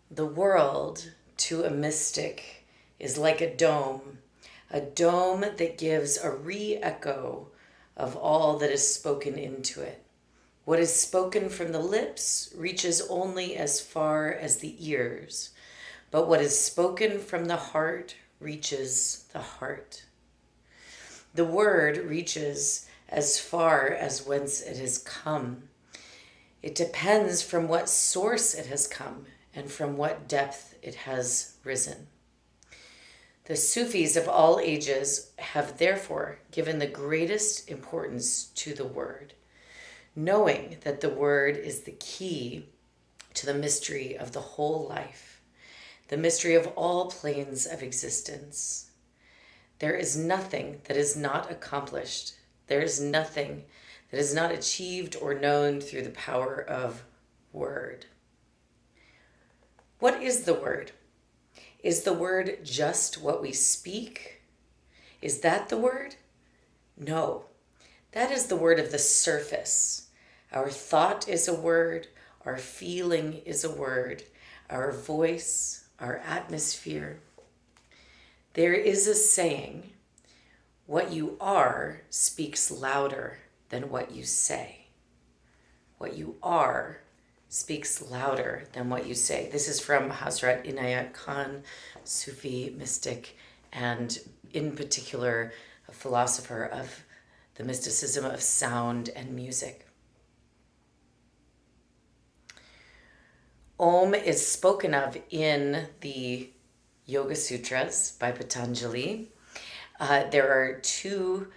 The world to a mystic is like a dome that gives a re-echo of all that is spoken into it. What is spoken from the lips reaches only as far as the ears, but what is spoken from the heart reaches the heart. The word reaches as far as whence it has come. It depends from what source it has come and from what depth it has risen. The Sufis of all ages have therefore given the greatest importance to the word, knowing that the word is the key to the mystery of the whole life, the mystery of all planes of existence. There is nothing that is not accomplished. There is nothing that is not achieved or known through the power of word. What is the word? Is the word just what we speak? Is that the word? No, that is the word of the surface. Our thought is a word, our feeling is a word, our voice, our atmosphere. There is a saying, what you are speaks louder than what you say. What you are speaks louder than what you say. This is from Hazrat Inayat Khan, Sufi mystic, and in particular, a philosopher of the mysticism of sound and music. Om is spoken of in the Yoga Sutras by Patanjali. There are 2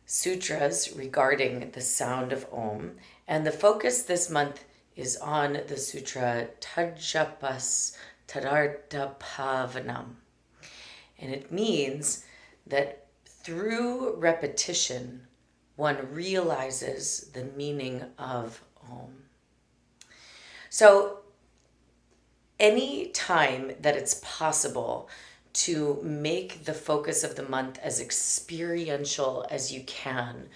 sutras regarding the sound of Om, and the focus this month is on the sutra Tajapas Tadartapavanam. And it means that through repetition, one realizes the meaning of Om. So any time that it's possible to make the focus of the month as experiential as you can,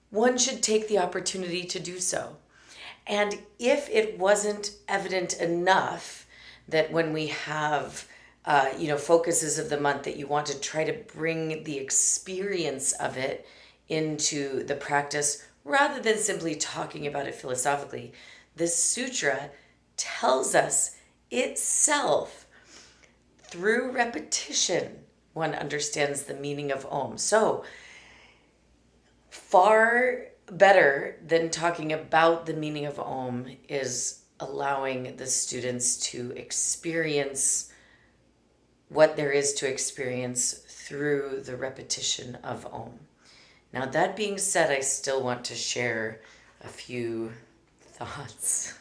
one should take the opportunity to do so. And if it wasn't evident enough that when we have, focuses of the month, that you want to try to bring the experience of it into the practice rather than simply talking about it philosophically, this sutra tells us itself through repetition, one understands the meaning of Om. So far better than talking about the meaning of Om is allowing the students to experience what there is to experience through the repetition of Om. Now, that being said, I still want to share a few thoughts.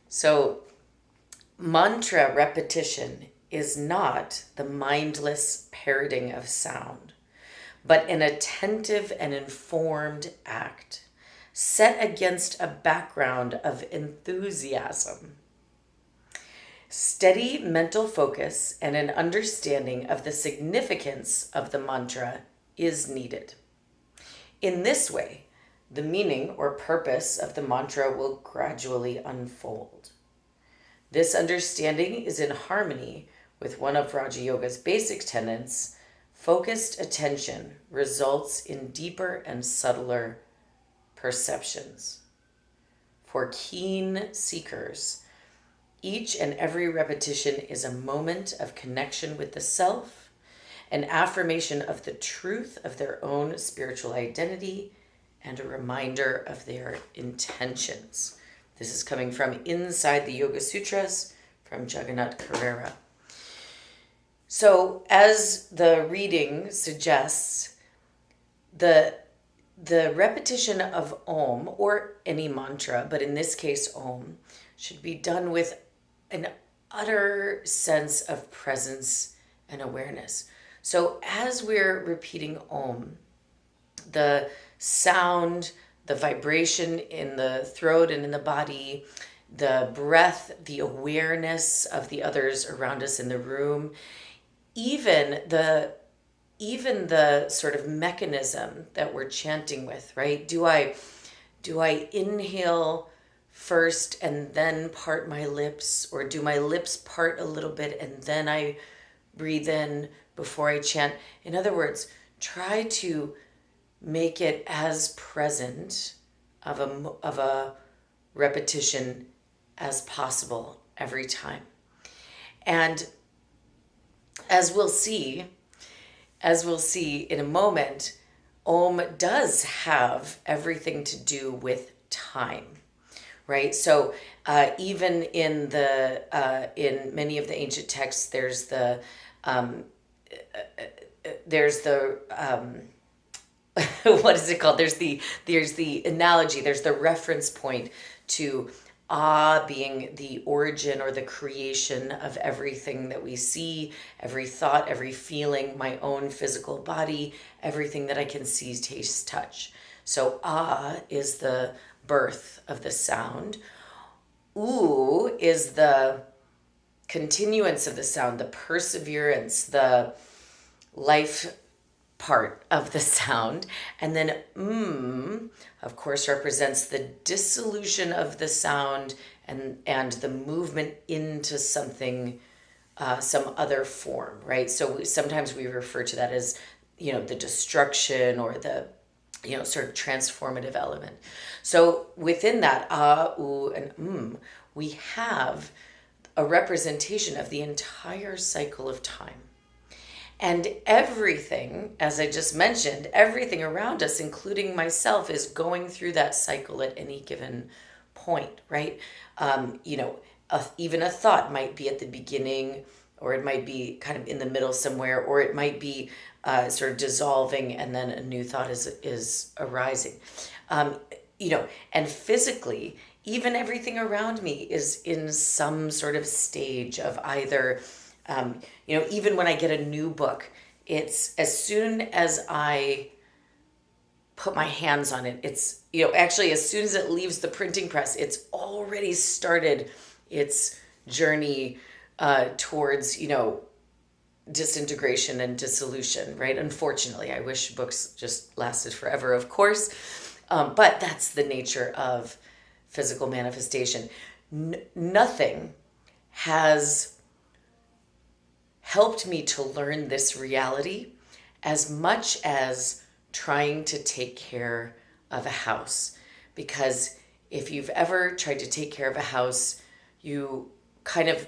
So, mantra repetition is not the mindless parroting of sound, but an attentive and informed act set against a background of enthusiasm. Steady mental focus and an understanding of the significance of the mantra is needed. In this way, the meaning or purpose of the mantra will gradually unfold. This understanding is in harmony with one of Raja Yoga's basic tenets. Focused attention results in deeper and subtler perceptions. For keen seekers, each and every repetition is a moment of connection with the self, an affirmation of the truth of their own spiritual identity, and a reminder of their intentions. This is coming from Inside the Yoga Sutras from Jagannath Carrera. So as the reading suggests, the repetition of Om, or any mantra, but in this case Om, should be done with an utter sense of presence and awareness. So as we're repeating Om, the sound, the vibration in the throat and in the body, the breath, the awareness of the others around us in the room, even the sort of mechanism that we're chanting with, right? Do I inhale first and then part my lips, or do my lips part a little bit and then I breathe in before I chant. In other words, try to make it as present of a repetition as possible every time. And as we'll see in a moment, Om does have everything to do with time, right? So even in in many of the ancient texts, there's the what is it called? There's the analogy. There's the reference point to being the origin or the creation of everything that we see, every thought, every feeling, my own physical body, everything that I can see, taste, touch. So is the birth of the sound. U is the continuance of the sound, the perseverance, the life part of the sound. And then of course, represents the dissolution of the sound and the movement into something, some other form, right? So sometimes we refer to that as, the destruction or the, sort of transformative element. So within that u, and we have a representation of the entire cycle of time. And everything, as I just mentioned, everything around us, including myself, is going through that cycle at any given point, right? Even a thought might be at the beginning, or it might be kind of in the middle somewhere, or it might be sort of dissolving and then a new thought is arising. And physically, even everything around me is in some sort of stage of either... even when I get a new book, it's as soon as I put my hands on it, it's, actually as soon as it leaves the printing press, it's already started its journey towards, disintegration and dissolution, right? Unfortunately, I wish books just lasted forever, of course. But that's the nature of physical manifestation. Nothing has helped me to learn this reality as much as trying to take care of a house. Because if you've ever tried to take care of a house, you kind of,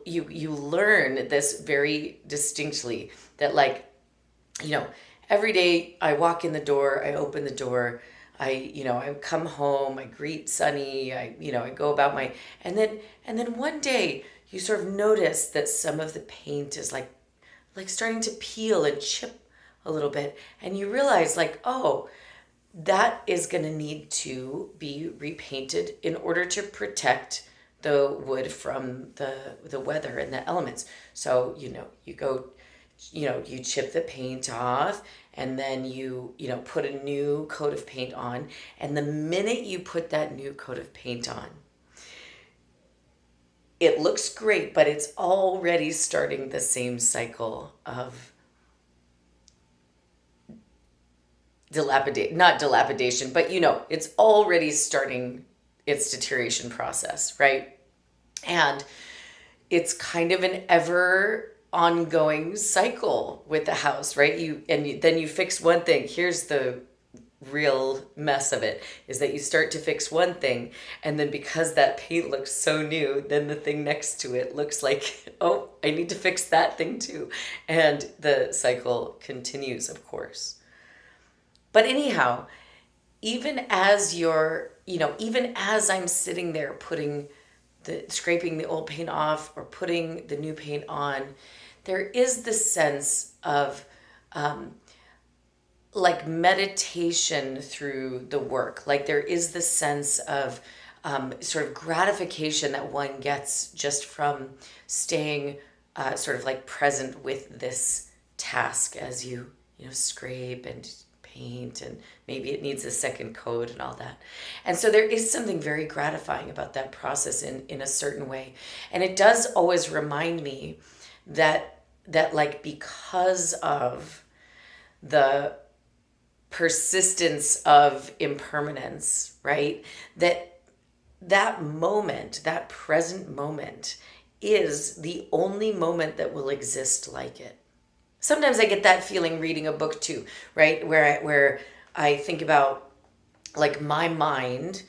you learn this very distinctly that every day I walk in the door, I open the door, I come home, I greet Sunny, I go about and then one day you sort of notice that some of the paint is like starting to peel and chip a little bit. And you realize that is going to need to be repainted in order to protect the wood from the weather and the elements. So, you go, you chip the paint off and then you put a new coat of paint on. And the minute you put that new coat of paint on, it looks great, but it's already starting the same cycle of not dilapidation, but it's already starting its deterioration process, right? And it's kind of an ever ongoing cycle with the house, right? Then you fix one thing. Here's the real mess of it, is that you start to fix one thing, and then because that paint looks so new, then the thing next to it looks like, oh, I need to fix that thing too. And the cycle continues, of course. But anyhow, even as I'm sitting there scraping the old paint off or putting the new paint on, there is this sense of meditation through the work. There is this sense of sort of gratification that one gets just from staying sort of present with this task as you scrape and paint, and maybe it needs a second coat and all that. And so there is something very gratifying about that process in a certain way. And it does always remind me that because of the persistence of impermanence, right? That that moment, that present moment, is the only moment that will exist like it. Sometimes I get that feeling reading a book too, right? Where I think about, like, my mind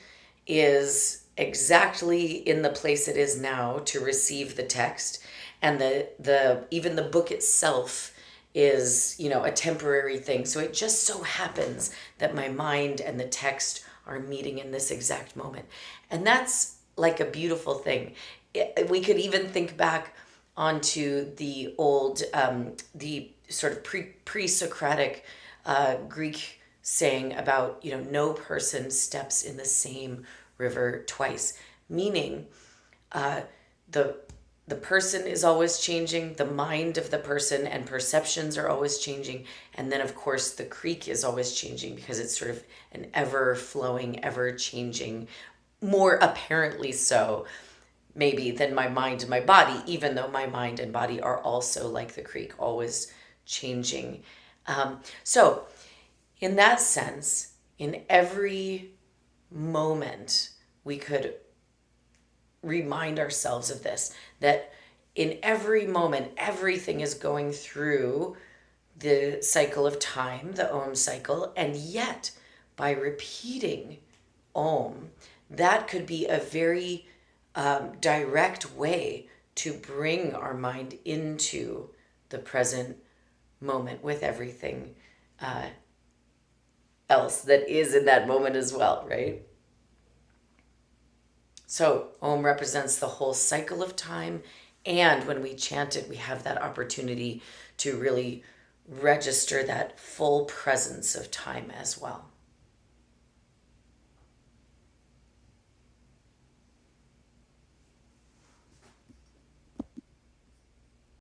is exactly in the place it is now to receive the text, and the even the book itself is, a temporary thing. So it just so happens that my mind and the text are meeting in this exact moment. And that's like a beautiful thing. We could even think back onto the old, the sort of pre-Socratic Greek saying about, no person steps in the same river twice, meaning the the person is always changing, the mind of the person and perceptions are always changing, and then of course the creek is always changing because it's sort of an ever flowing, ever changing, more apparently so maybe than my mind and my body, even though my mind and body are also like the creek, always changing. So in that sense, in every moment, we could remind ourselves of this, that in every moment, everything is going through the cycle of time, the Om cycle, and yet by repeating Om, that could be a very direct way to bring our mind into the present moment with everything else that is in that moment as well, right? So Om represents the whole cycle of time. And when we chant it, we have that opportunity to really register that full presence of time as well.